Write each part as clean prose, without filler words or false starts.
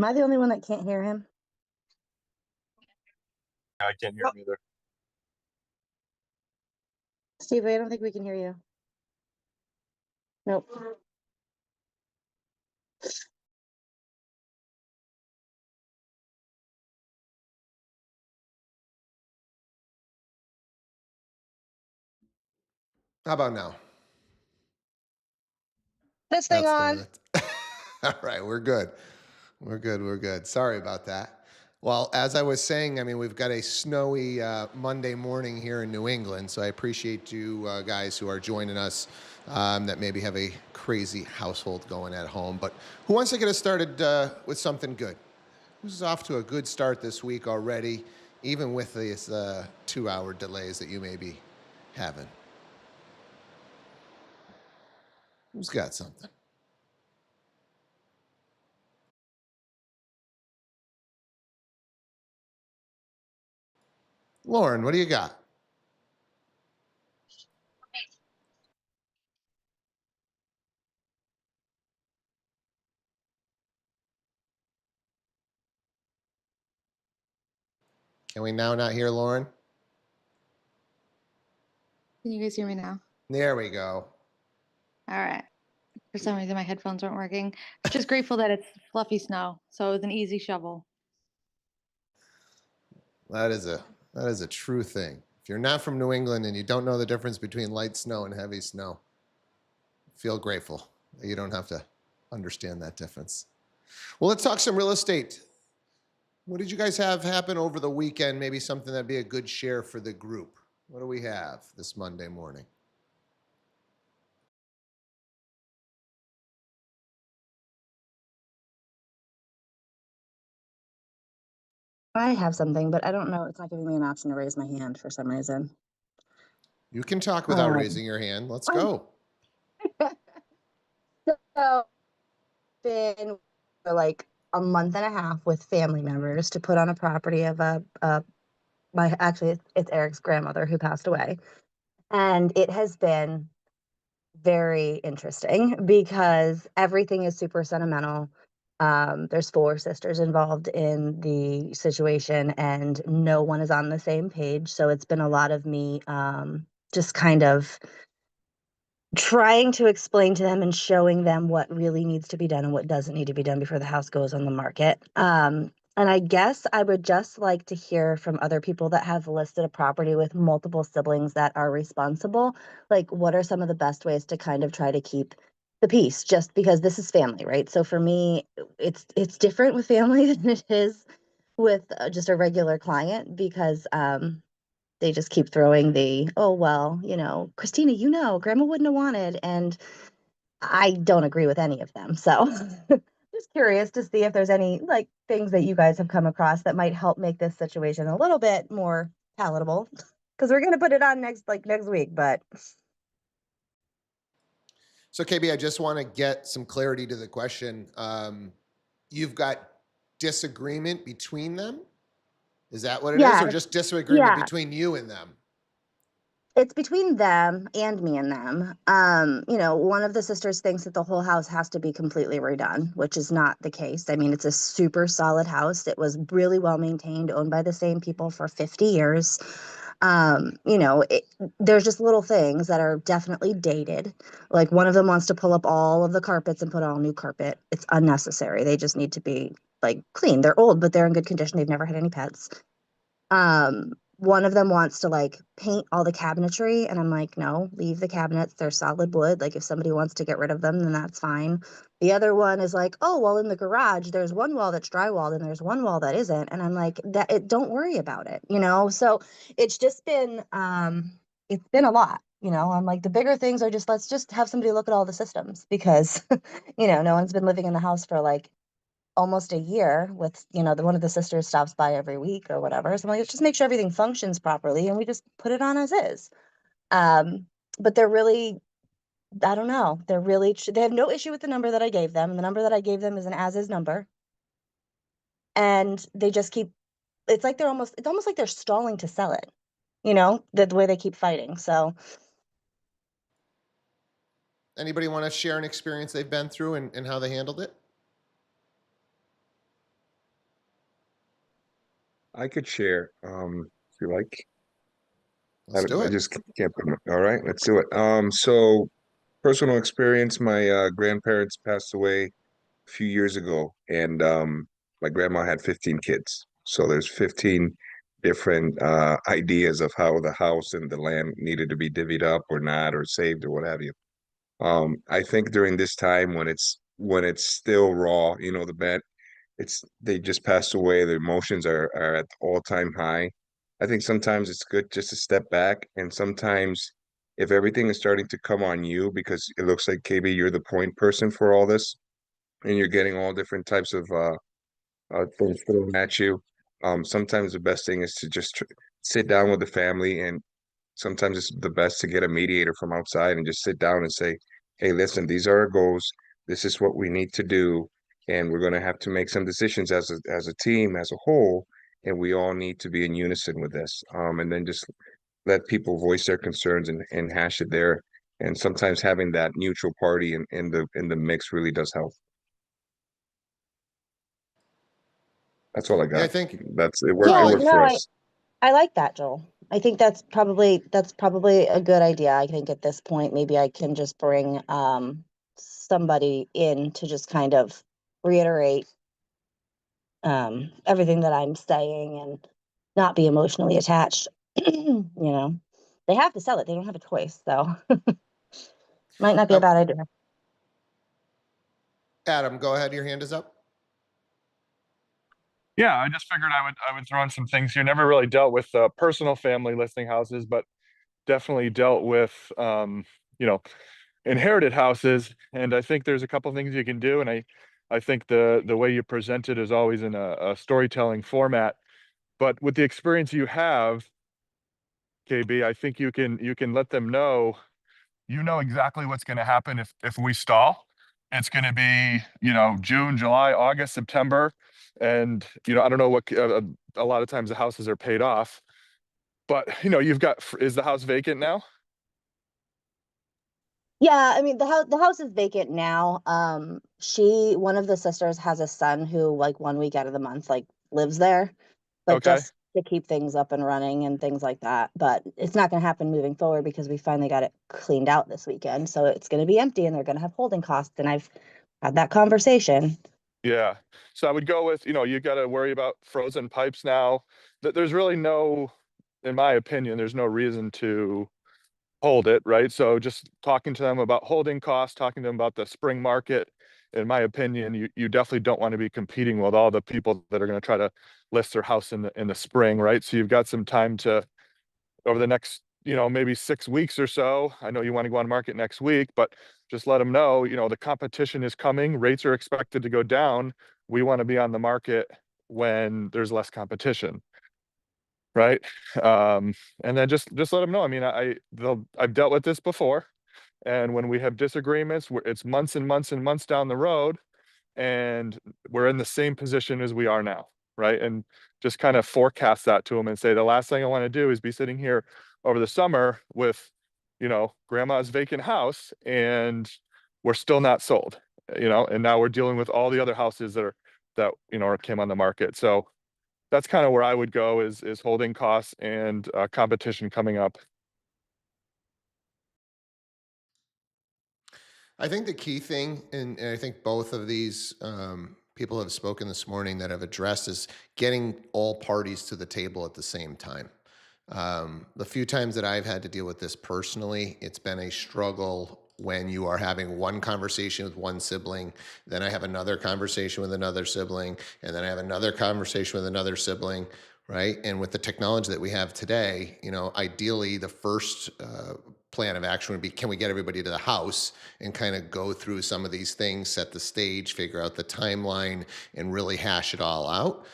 Am I the only one that can't hear him? I can't hear him either. Steve, I don't think we can hear you. Nope. How about now? This thing on. All right, we're good. We're good. We're good. Sorry about that. Well, as I was saying, I mean, we've got a snowy Monday morning here in New England, so I appreciate you guys who are joining us that maybe have a crazy household going at home. But who wants to get us started with something good? Who's off to a good start this week already, even with these 2-hour delays that you may be having? Who's got something? Lauren, what do you got? Can we now not hear Lauren? Can you guys hear me now? There we go. All right. For some reason, my headphones weren't working. Just grateful that it's fluffy snow, so it was an easy shovel. That is a true thing. If you're not from New England and you don't know the difference between light snow and heavy snow, feel grateful that you don't have to understand that difference. Well, let's talk some real estate. What did you guys have happen over the weekend? Maybe something that'd be a good share for the group. What do we have this Monday morning? I have something, but I don't know. It's not giving me an option to raise my hand for some reason. You can talk without raising your hand. Let's go. So, been for like a month and a half with family members to put on a property of it's Eric's grandmother who passed away, and it has been very interesting because everything is super sentimental. There's 4 sisters involved in the situation, and no one is on the same page. So it's been a lot of me just kind of trying to explain to them and showing them what really needs to be done and what doesn't need to be done before the house goes on the market. And I guess I would just like to hear from other people that have listed a property with multiple siblings that are responsible. Like, what are some of the best ways to kind of try to keep the peace? Just because this is family, right? So for me, it's different with family than it is with just a regular client because they just keep throwing the, oh, well, Christina, grandma wouldn't have wanted. And I don't agree with any of them. So just curious to see if there's any like things that you guys have come across that might help make this situation a little bit more palatable. Because we're going to put it on next week, but. So KB, I just want to get some clarity to the question. You've got disagreement between them? Is that what it is, or just disagreement between you and them? It's between them and me and them. One of the sisters thinks that the whole house has to be completely redone, which is not the case. I mean, it's a super solid house. It was really well maintained, owned by the same people for 50 years. There's just little things that are definitely dated. Like one of them wants to pull up all of the carpets and put all new carpet. It's unnecessary. They just need to be like clean. They're old, but they're in good condition. They've never had any pets. One of them wants to like paint all the cabinetry, and I'm like, no, leave the cabinets. They're solid wood. Like if somebody wants to get rid of them, then that's fine. The other one is like, oh, well, in the garage, there's one wall that's drywalled and there's one wall that isn't. And I'm like, don't worry about it, So it's just been, it's been a lot, I'm like, the bigger things are just, let's just have somebody look at all the systems because, no one's been living in the house for like almost a year with, one of the sisters stops by every week or whatever. So I'm like, let's just make sure everything functions properly and we just put it on as is. But they're really, I don't know. They have no issue with the number that I gave them. The number that I gave them is an as is number. And they just keep, it's almost like they're stalling to sell it, the way they keep fighting. So. Anybody want to share an experience they've been through and how they handled it? I could share, if you like. Let's do I it. just can't put all right, let's do it. So personal experience, my grandparents passed away a few years ago, and my grandma had 15 kids. So there's 15 different ideas of how the house and the land needed to be divvied up or not, or saved or what have you. I think during this time when it's still raw, the bad it's they just passed away, the emotions are at all-time high. I think sometimes it's good just to step back, and sometimes if everything is starting to come on you because it looks like KB you're the point person for all this and you're getting all different types of things thrown at you. Sometimes the best thing is to just sit down with the family, and sometimes it's the best to get a mediator from outside and just sit down and say, "Hey, listen, these are our goals. This is what we need to do, and we're going to have to make some decisions as a team, as a whole, and we all need to be in unison with this." And then just let people voice their concerns and hash it there. And sometimes having that neutral party in the mix really does help. That's all I Yeah, I got. think That's it no, worked. It Yeah, I worked no, for I us. I like that, Joel. I think that's probably a good idea. I think at this point, maybe I can just bring somebody in to just kind of reiterate everything that I'm saying and not be emotionally attached. They have to sell it. They don't have a choice, so might not be a uh, bad idea. Adam, go ahead. Your hand is up. Yeah, I just figured I would throw in some things here. Never really dealt with personal family listing houses, but definitely dealt with you know inherited houses. And I think there's a couple things you can do. And I think the way you present it is always in a storytelling format. But with the experience you have, KB, I think you can let them know exactly what's going to happen if we stall. It's going to be June, July, August, September, and I don't know what a lot of times the houses are paid off, but you've got is the house vacant now? Yeah, I mean the house is vacant now. One of the sisters has a son who like 1 week out of the month like lives there, but Okay. just to keep things up and running and things like that. But it's not going to happen moving forward because we finally got it cleaned out this weekend. So it's going to be empty and they're going to have holding costs. And I've had that conversation. Yeah. So I would go with, you got to worry about frozen pipes now. There's really no, in my opinion, there's no reason to hold it, right? So just talking to them about holding costs, talking to them about the spring market, in my opinion, you definitely don't want to be competing with all the people that are going to try to list their house in the spring, right? So you've got some time to over the next, maybe 6 weeks or so. I know you want to go on market next week, but just let them know, the competition is coming, rates are expected to go down. We want to be on the market when there's less competition, right? Um, and then just let them know. I mean, I've dealt with this before, and when we have disagreements, it's months and months and months down the road, and we're in the same position as we are now, right? And just kind of forecast that to them and say, the last thing I want to do is be sitting here over the summer with, grandma's vacant house and we're still not sold, and now we're dealing with all the other houses that came on the market. So that's kind of where I would go is holding costs and competition coming up. I think the key thing, and I think both of these people have spoken this morning that have addressed, is getting all parties to the table at the same time. The few times that I've had to deal with this personally, it's been a struggle when you are having one conversation with one sibling, then I have another conversation with another sibling, and then I have another conversation with another sibling, right? And with the technology that we have today, ideally the first plan of action would be, can we get everybody to the house and kind of go through some of these things, set the stage, figure out the timeline, and really hash it all out.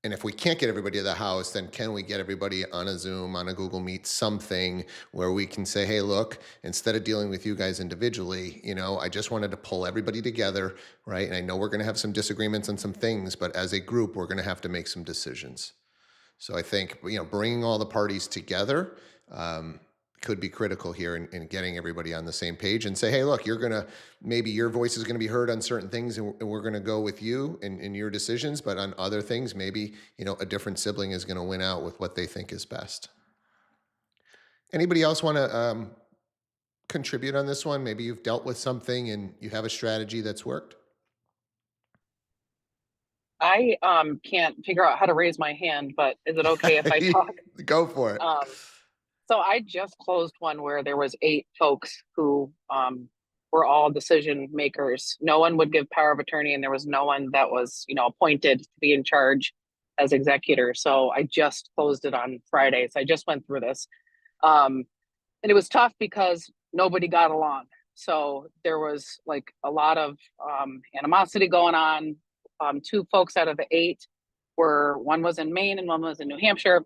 And if we can't get everybody to the house, then can we get everybody on a Zoom, on a Google Meet, something where we can say, hey, look, instead of dealing with you guys individually, I just wanted to pull everybody together, right? And I know we're going to have some disagreements on some things, but as a group, we're going to have to make some decisions. So I think, bringing all the parties together, could be critical here in getting everybody on the same page and say, hey, look, maybe your voice is going to be heard on certain things, and we're going to go with you in your decisions, but on other things, maybe, a different sibling is going to win out with what they think is best. Anybody else want to contribute on this one? Maybe you've dealt with something and you have a strategy that's worked. I can't figure out how to raise my hand, but is it okay if I talk? Go for it. So I just closed one where there was 8 folks who were all decision makers. No one would give power of attorney, and there was no one that was, appointed to be in charge as executor. So I just closed it on Friday. So I just went through this. And it was tough because nobody got along. So there was like a lot of animosity going on. 2 folks out of the 8 one was in Maine and one was in New Hampshire.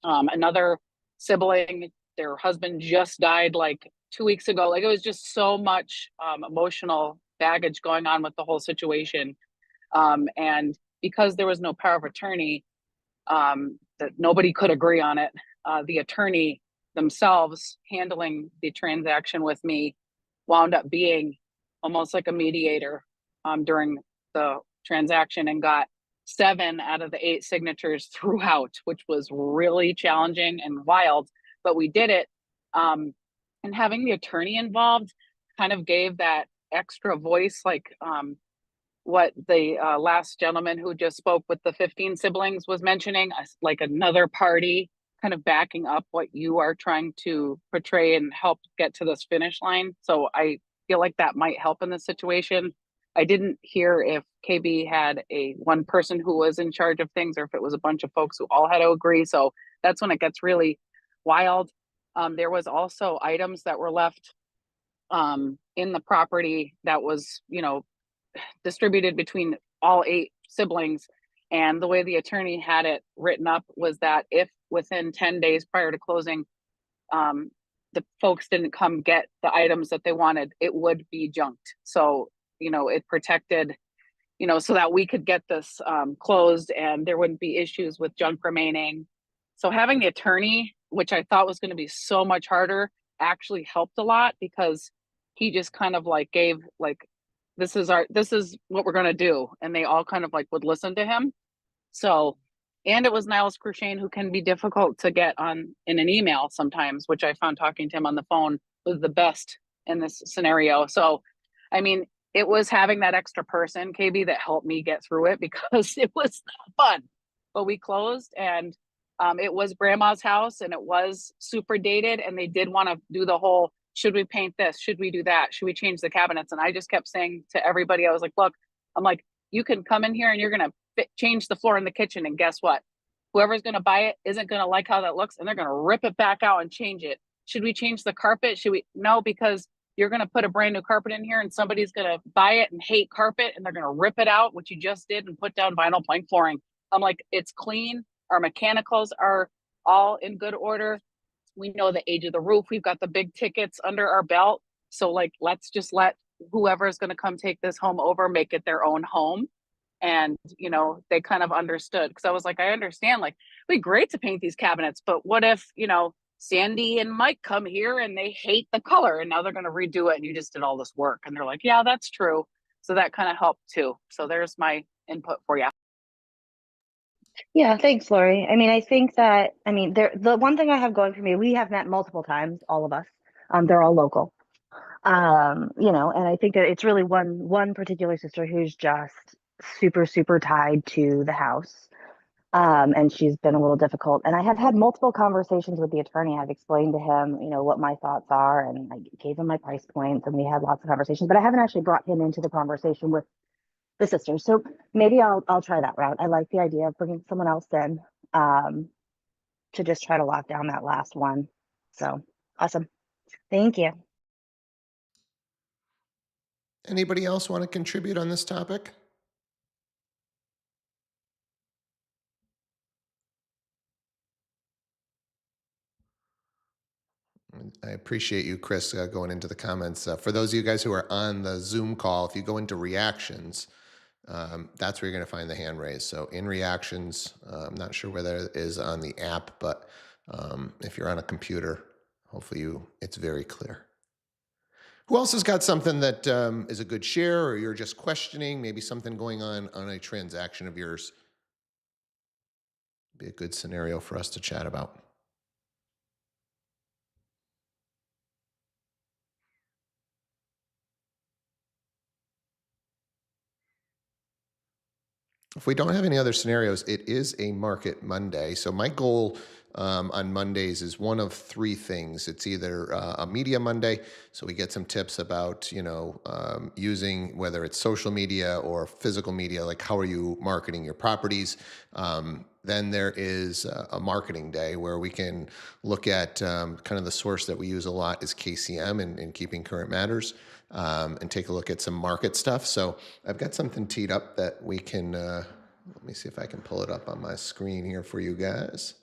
Another sibling, their husband just died like 2 weeks ago. Like, it was just so much emotional baggage going on with the whole situation. And because there was no power of attorney, that nobody could agree on it, the attorney themselves handling the transaction with me wound up being almost like a mediator during the transaction, and got 7 out of the 8 signatures throughout, which was really challenging and wild, but we did it. And having the attorney involved kind of gave that extra voice, like what the last gentleman who just spoke with the 15 siblings was mentioning, like another party kind of backing up what you are trying to portray and help get to this finish line. So I feel like that might help in this situation. I didn't hear if KB had one person who was in charge of things, or if it was a bunch of folks who all had to agree. So that's when it gets really wild. There was also items that were left in the property that was, distributed between all 8 siblings. And the way the attorney had it written up was that if within 10 days prior to closing, the folks didn't come get the items that they wanted, it would be junked. So, it protected, so that we could get this closed and there wouldn't be issues with junk remaining. So having the attorney, which I thought was going to be so much harder, actually helped a lot, because he just kind of like gave like, this is what we're going to do. And they all kind of like would listen to him. So, and it was Niles Crushane, who can be difficult to get on in an email sometimes, which I found talking to him on the phone was the best in this scenario. So, I mean, it was having that extra person, KB, that helped me get through it, because it was not fun. But we closed, and it was grandma's house, and it was super dated, and they did want to do the whole, should we paint this? Should we do that? Should we change the cabinets? And I just kept saying to everybody, I was like, look, you can come in here and you're going to change the floor in the kitchen, and guess what? Whoever's going to buy it isn't going to like how that looks, and they're going to rip it back out and change it. Should we change the carpet? No, because you're going to put a brand new carpet in here and somebody's going to buy it and hate carpet, and they're going to rip it out, which you just did, and put down vinyl plank flooring. I'm like, it's clean. Our mechanicals are all in good order. We know the age of the roof. We've got the big tickets under our belt. So like, let's just let whoever is going to come take this home over, make it their own home. And, they kind of understood, because I was like, I understand, like, it'd be great to paint these cabinets, but what if, Sandy and Mike come here and they hate the color, and now they're going to redo it, and you just did all this work. And they're like, yeah, that's true. So that kind of helped too. So there's my input for you. Yeah, thanks, Lori. I mean, I think that, the one thing I have going for me, we have met multiple times, all of us. They're all local. And I think that it's really one particular sister who's just super, super tied to the house. And she's been a little difficult. And I have had multiple conversations with the attorney. I've explained to him, what my thoughts are, and I gave him my price points, and we had lots of conversations, but I haven't actually brought him into the conversation with the sisters. So maybe I'll try that route. I like the idea of bringing someone else in to just try to lock down that last one. So awesome. Thank you. Anybody else want to contribute on this topic? I appreciate you, Chris, going into the comments. For those of you guys who are on the Zoom call, if you go into reactions, that's where you're going to find the hand raised. So in reactions, I'm not sure whether it is on the app, but if you're on a computer, Hopefully it's very clear. Who else has got something that is a good share, or you're just questioning, maybe something going on a transaction of yours? Be a good scenario for us to chat about. If we don't have any other scenarios, it is a market Monday. So my goal on Mondays is one of three things. It's either a media Monday, so we get some tips about using whether it's social media or physical media, like how are you marketing your properties. Then there is a marketing day where we can look at kind of the source that we use a lot is KCM and Keeping Current Matters. And take a look at some market stuff. So I've got something teed up that we can, let me see if I can pull it up on my screen here for you guys.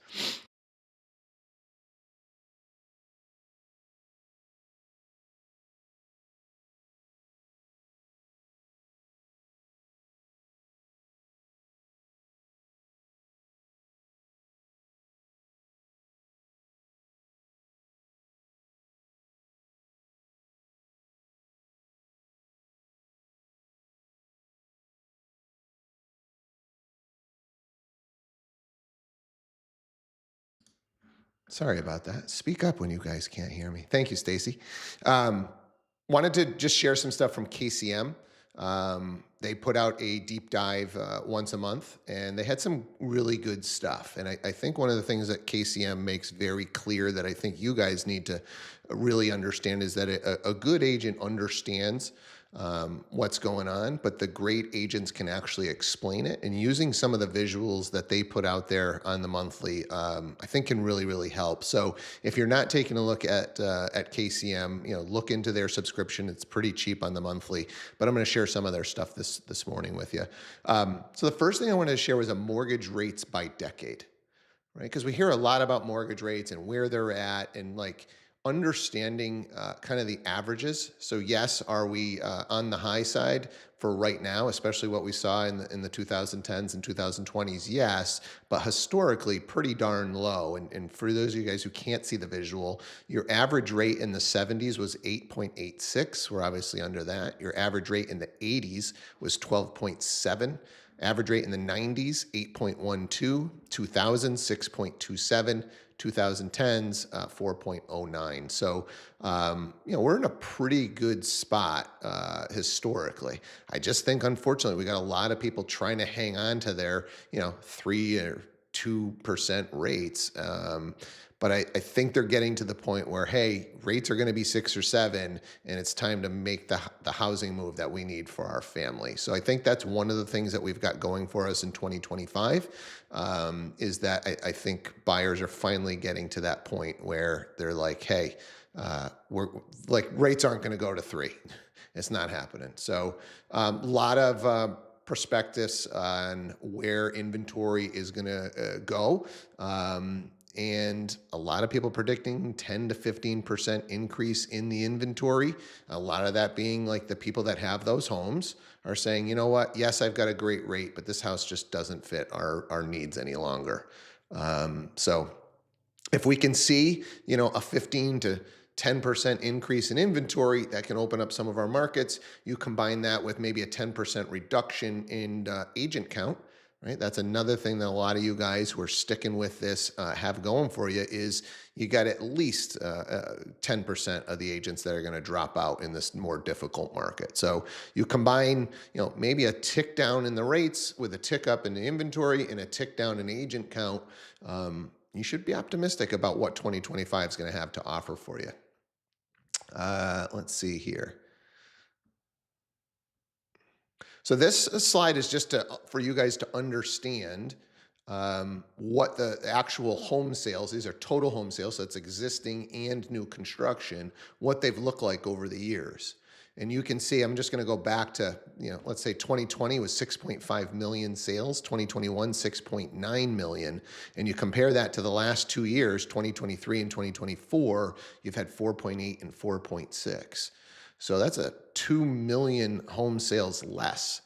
Sorry about that. Speak up when you guys can't hear me. Thank you, Stacy. Wanted to just share some stuff from KCM. They put out a deep dive once a month, and they had some really good stuff. And I think one of the things that KCM makes very clear that I think you guys need to really understand is that a good agent understands what's going on, but the great agents can actually explain it. And using some of the visuals that they put out there on the monthly, I think can really, really help. So if you're not taking a look at KCM, look into their subscription. It's pretty cheap on the monthly, but I'm going to share some of their stuff this morning with you. So the first thing I wanted to share was a mortgage rates by decade, right? Because we hear a lot about mortgage rates and where they're at, and like understanding kind of the averages. So yes, are we on the high side for right now, especially what we saw in the 2010s and 2020s? Yes, but historically pretty darn low. And for those of you guys who can't see the visual, your average rate in the 70s was 8.86. We're obviously under that. Your average rate in the 80s was 12.7. Average rate in the 90s, 8.12, 2000, 6.27, 2010s, 4.09. So, we're in a pretty good spot historically. I just think, unfortunately, we got a lot of people trying to hang on to their, 3 or 2% rates. But I think they're getting to the point where, hey, rates are going to be 6 or 7, and it's time to make the housing move that we need for our family. So I think that's one of the things that we've got going for us in 2025, is that I think buyers are finally getting to that point where they're like, hey, we're like, rates aren't going to go to 3. It's not happening. So a lot of prospectus on where inventory is going to go. And a lot of people predicting 10 to 15% increase in the inventory. A lot of that being like the people that have those homes are saying, you know what, yes, I've got a great rate, but this house just doesn't fit our needs any longer. So if we can see, a 15 to 10% increase in inventory, that can open up some of our markets. You combine that with maybe a 10% reduction in agent count, right? That's another thing that a lot of you guys who are sticking with this have going for you, is you got at least 10% of the agents that are going to drop out in this more difficult market. So you combine, maybe a tick down in the rates with a tick up in the inventory and a tick down in agent count. You should be optimistic about what 2025 is going to have to offer for you. Let's see here. So this slide is just for you guys to understand what the actual home sales, these are total home sales, so it's existing and new construction, what they've looked like over the years. And you can see, I'm just going to go back to, let's say 2020 was 6.5 million sales, 2021, 6.9 million. And you compare that to the last 2 years, 2023 and 2024, you've had 4.8 and 4.6. So that's a 2 million home sales less,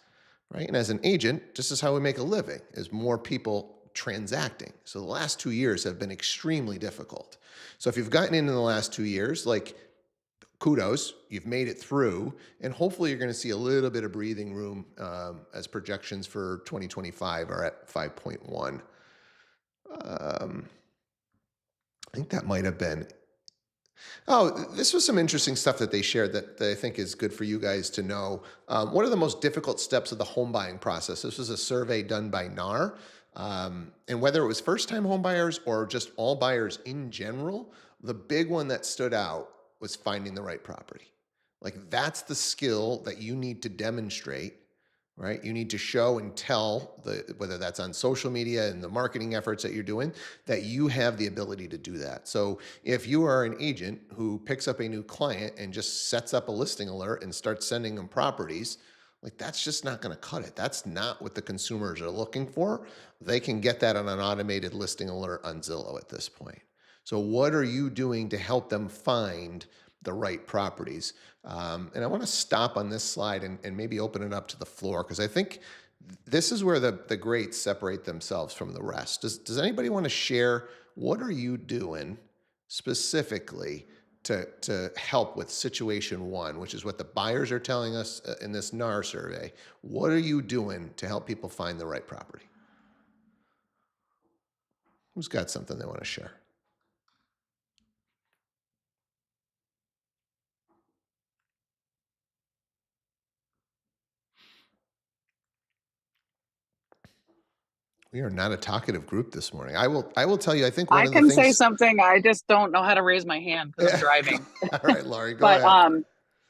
right? And as an agent, this is how we make a living, is more people transacting. So the last 2 years have been extremely difficult. So if you've gotten in the last 2 years, like, kudos, you've made it through, and hopefully you're going to see a little bit of breathing room as projections for 2025 are at 5.1. I think that might have been. Oh, this was some interesting stuff that they shared that I think is good for you guys to know. What are the most difficult steps of the home buying process? This was a survey done by NAR. And whether it was first-time home buyers or just all buyers in general, the big one that stood out was finding the right property. Like, that's the skill that you need to demonstrate, right? You need to show and tell, whether that's on social media and the marketing efforts that you're doing, that you have the ability to do that. So if you are an agent who picks up a new client and just sets up a listing alert and starts sending them properties, like, that's just not going to cut it. That's not what the consumers are looking for. They can get that on an automated listing alert on Zillow at this point. So what are you doing to help them find the right properties? And I want to stop on this slide and maybe open it up to the floor, because I think this is where the greats separate themselves from the rest. Does anybody want to share, what are you doing specifically to help with situation one, which is what the buyers are telling us in this NAR survey? What are you doing to help people find the right property? Who's got something they want to share? We are not a talkative group this morning. I will tell you, I think one I of the can say things. something. I just don't know how to raise my hand because I'm driving. All right, Laurie, go But ahead.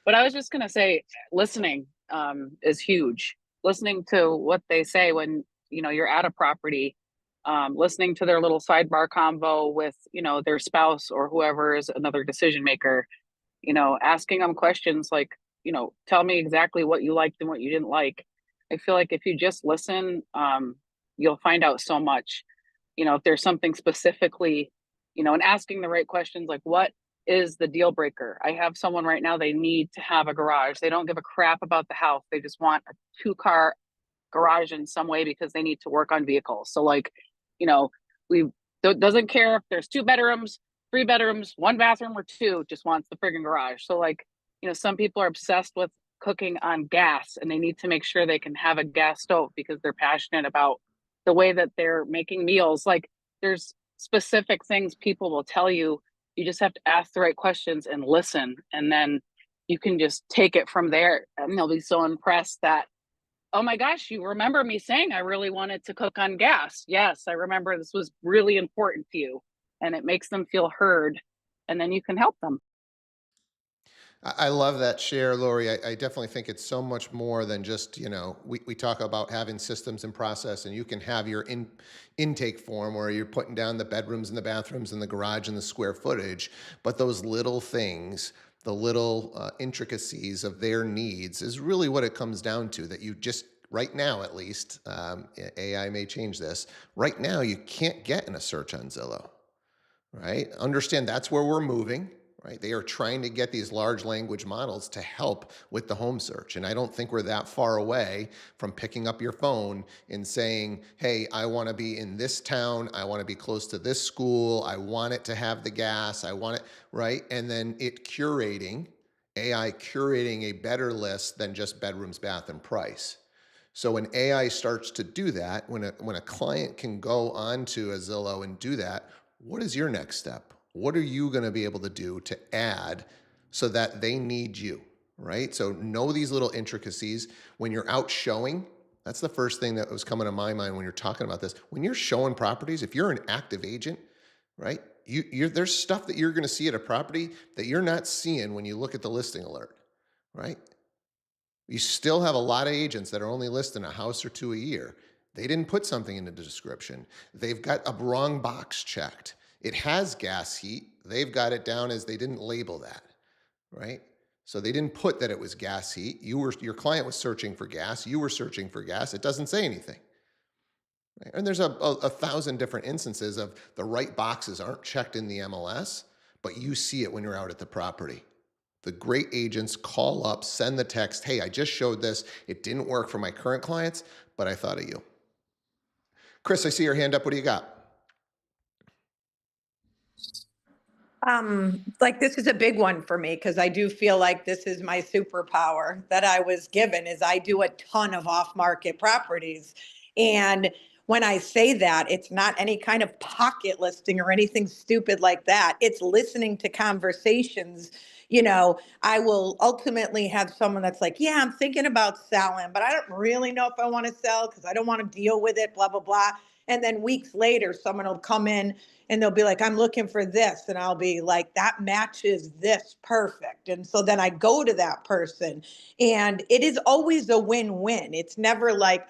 but I was just gonna say, listening is huge. Listening to what they say when you're at a property, listening to their little sidebar convo with their spouse or whoever is another decision maker. Asking them questions like, tell me exactly what you liked and what you didn't like. I feel like if you just listen, you'll find out so much. If there's something specifically, and asking the right questions, like, what is the deal breaker? I have someone right now, they need to have a garage. They don't give a crap about the house. They just want a 2-car garage in some way because they need to work on vehicles. So, like, we doesn't care if there's 2 bedrooms, 3 bedrooms, 1 bathroom, or 2, just wants the friggin' garage. So, like, some people are obsessed with cooking on gas, and they need to make sure they can have a gas stove because they're passionate about the way that they're making meals. Like, there's specific things people will tell you. You just have to ask the right questions and listen, and then you can just take it from there, and they'll be so impressed that, oh my gosh, you remember me saying I really wanted to cook on gas. Yes, I remember this was really important to you. And it makes them feel heard, and then you can help them. I love that share, Lori. I definitely think it's so much more than just, we talk about having systems and process, and you can have your intake form where you're putting down the bedrooms and the bathrooms and the garage and the square footage, but those little things, the little intricacies of their needs is really what it comes down to, that you just, right now at least, AI may change this, right now you can't get in a search on Zillow, right? Understand that's where we're moving. Right? They are trying to get these large language models to help with the home search. And I don't think we're that far away from picking up your phone and saying, hey, I want to be in this town. I want to be close to this school. I want it to have the gas. I want it, right? And then AI curating a better list than just bedrooms, bath, and price. So when AI starts to do that, when a client can go onto a Zillow and do that, what is your next step? What are you going to be able to do to add so that they need you, right? So know these little intricacies. When you're out showing, that's the first thing that was coming to my mind when you're talking about this. When you're showing properties, if you're an active agent, right, there's stuff that you're going to see at a property that you're not seeing when you look at the listing alert, right? You still have a lot of agents that are only listing a house or 2 a year. They didn't put something in the description. They've got a wrong box checked. It has gas heat. They've got it down as they didn't label that, right? So they didn't put that it was gas heat. Your client was searching for gas. You were searching for gas. It doesn't say anything. Right? And there's a 1,000 different instances of the right boxes aren't checked in the MLS, but you see it when you're out at the property. The great agents call up, send the text, hey, I just showed this. It didn't work for my current clients, but I thought of you. Chris, I see your hand up. What do you got? Like this is a big one for me because I do feel like this is my superpower that I was given is I do a ton of off-market properties. And when I say that, it's not any kind of pocket listing or anything stupid like that. It's listening to conversations. I will ultimately have someone that's like, yeah, I'm thinking about selling, but I don't really know if I want to sell because I don't want to deal with it, blah, blah, blah. And then weeks later, someone will come in and they'll be like, I'm looking for this. And I'll be like, that matches this perfect. And so then I go to that person and it is always a win-win. It's never like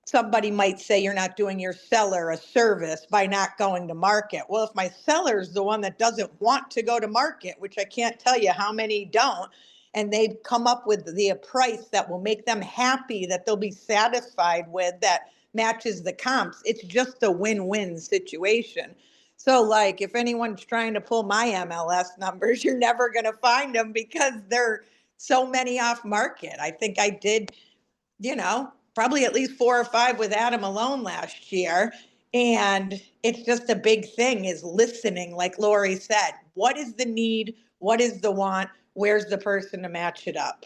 somebody might say you're not doing your seller a service by not going to market. Well, if my seller's the one that doesn't want to go to market, which I can't tell you how many don't, and they come up with the price that will make them happy, that they'll be satisfied with, that matches the comps, it's just a win-win situation. So, like, if anyone's trying to pull my MLS numbers, you're never going to find them because there are so many off market. I think I did, probably at least 4 or 5 with Adam alone last year. And it's just a big thing is listening, like Lori said. What is the need? What is the want? Where's the person to match it up?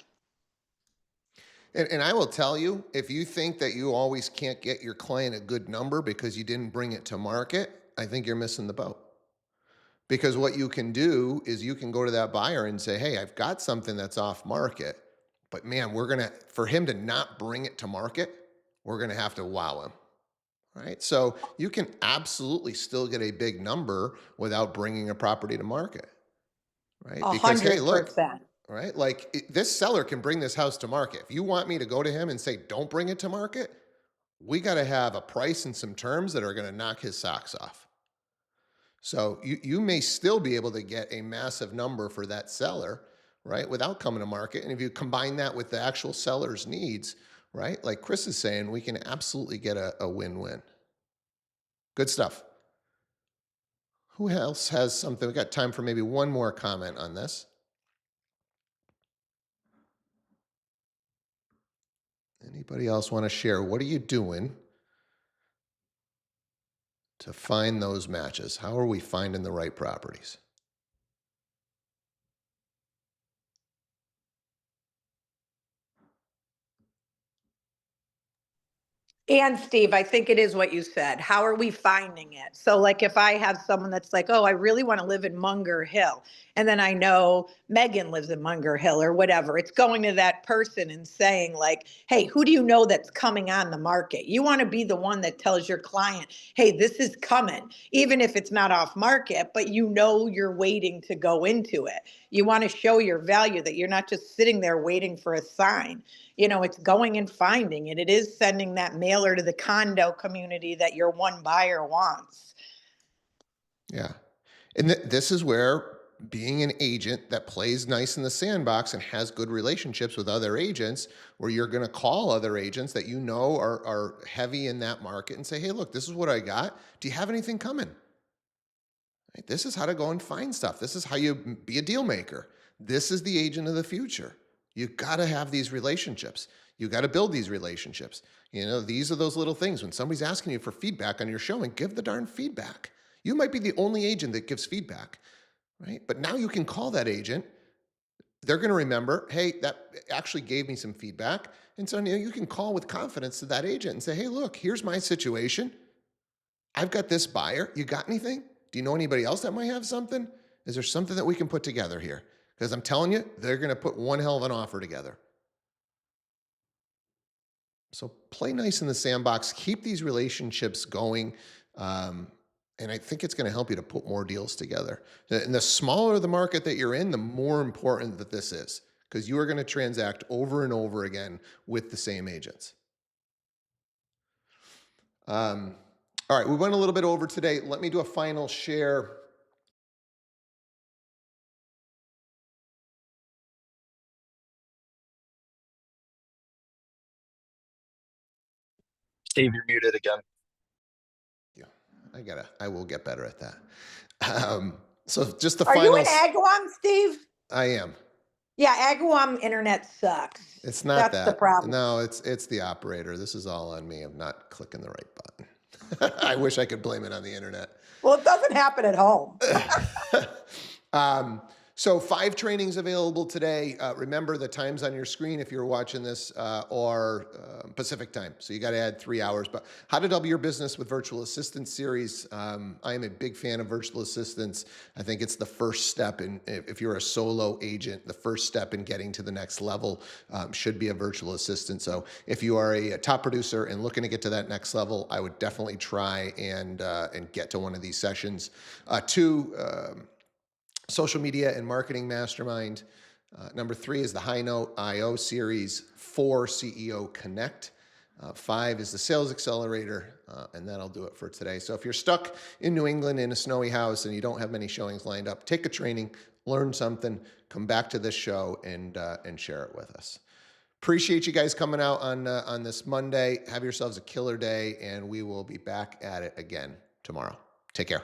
And I will tell you, if you think that you always can't get your client a good number because you didn't bring it to market, I think you're missing the boat. Because what you can do is you can go to that buyer and say, hey, I've got something that's off market, but man, for him to not bring it to market, we're going to have to wow him. Right. So you can absolutely still get a big number without bringing a property to market. Right. Because, hey, look, 100%. right? Like this seller can bring this house to market. If you want me to go to him and say, don't bring it to market, we got to have a price and some terms that are going to knock his socks off. So you may still be able to get a massive number for that seller, right? Without coming to market. And if you combine that with the actual seller's needs, right? Like Chris is saying, we can absolutely get a win-win. Good stuff. Who else has something? We got time for maybe one more comment on this. Anybody else want to share? What are you doing to find those matches? How are we finding the right properties? And Steve, I think it is what you said. How are we finding it? So, like, if I have someone that's like, oh, I really want to live in Munger Hill, and then I know Megan lives in Munger Hill or whatever, it's going to that person and saying, like, hey, who do you know that's coming on the market? You want to be the one that tells your client, hey, this is coming, even if it's not off market, but you're waiting to go into it. You want to show your value, that you're not just sitting there waiting for a sign. It's going and finding it. It is sending that mailer to the condo community that your one buyer wants. Yeah. And this is where being an agent that plays nice in the sandbox and has good relationships with other agents, where you're going to call other agents that you know are heavy in that market and say, hey, look, this is what I got. Do you have anything coming? Right? This is how to go and find stuff. This is how you be a deal maker. This is the agent of the future. You got to have these relationships. You got to build these relationships. These are those little things. When somebody's asking you for feedback on your showing, give the darn feedback. You might be the only agent that gives feedback, right? But now you can call that agent. They're going to remember, hey, that actually gave me some feedback. And so you can call with confidence to that agent and say, hey, look, here's my situation. I've got this buyer. You got anything? Do you know anybody else that might have something? Is there something that we can put together here? Because I'm telling you, they're going to put one hell of an offer together. So play nice in the sandbox. Keep these relationships going. And I think it's going to help you to put more deals together. And the smaller the market that you're in, the more important that this is, because you are going to transact over and over again with the same agents. All right, we went a little bit over today. Let me do a final share. Steve, you're muted again. Yeah, I will get better at that. So just the Are final. you in Agawam, Steve? I am. Yeah, Agawam internet sucks. It's not That's the problem. No, it's the operator. This is all on me. I'm not clicking the right button. I wish I could blame it on the internet. Well, it doesn't happen at home. So 5 trainings available today. Remember the times on your screen if you're watching this are Pacific time. So you got to add 3 hours. But how to double your business with virtual assistant series. I am a big fan of virtual assistants. I think it's the first step in, if you're a solo agent, the first step in getting to the next level should be a virtual assistant. So if you are a top producer and looking to get to that next level, I would definitely try and get to one of these sessions. 2, social media and marketing mastermind. Number 3 is the High Note IO series. 4, CEO Connect. 5 is the Sales Accelerator, and that'll do it for today. So if you're stuck in New England in a snowy house and you don't have many showings lined up, take a training, learn something, come back to this show and share it with us. Appreciate you guys coming out on this Monday. Have yourselves a killer day, and we will be back at it again tomorrow. Take care.